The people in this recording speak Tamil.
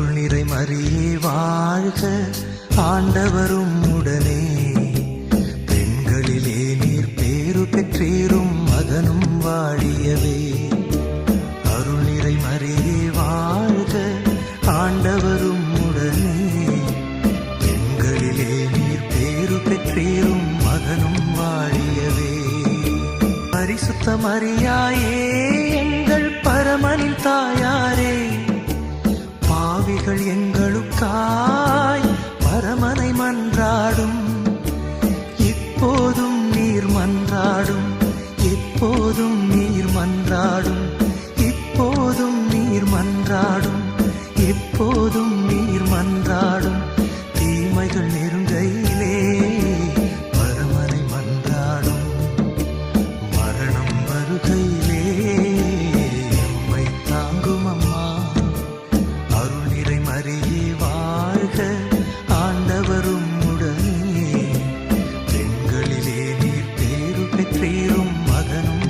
அருள் நிறை மரியே வாழ்க, ஆண்டவரும் உடனே. பெண்களிலே நீர் பேரு பெற்றீரும், மகனும் வாழியவே. அருள் நிறை மரியே வாழ்க, ஆண்டவரும் உடனே. பெண்களிலே நீர் பேரு பெற்றீரும், மகனும் வாழியவே. பரிசுத்த மரியாயே எங்கள் பரமனின் தாயாரே, பாவிகள் எங்களுக்காய் பரமனை மன்றாடும். இப்போதும் நீர் மன்றாடும், எப்போதும் நீர் மன்றாடும். இப்போதும் நீர் மன்றாடும், எப்போதும் நீர் மன்றாடும். தீமைகள் நெருங்கையிலே பரமனை மன்றாடும், மரணம் வருகையிலே எம்மை தாங்கும் அம்மா. அருள் நிறை மரியே வாழ்க, ஆண்டவரும் உடனே. பெண்களிலே நீர் பேரு பெற்றீரும், மகனும்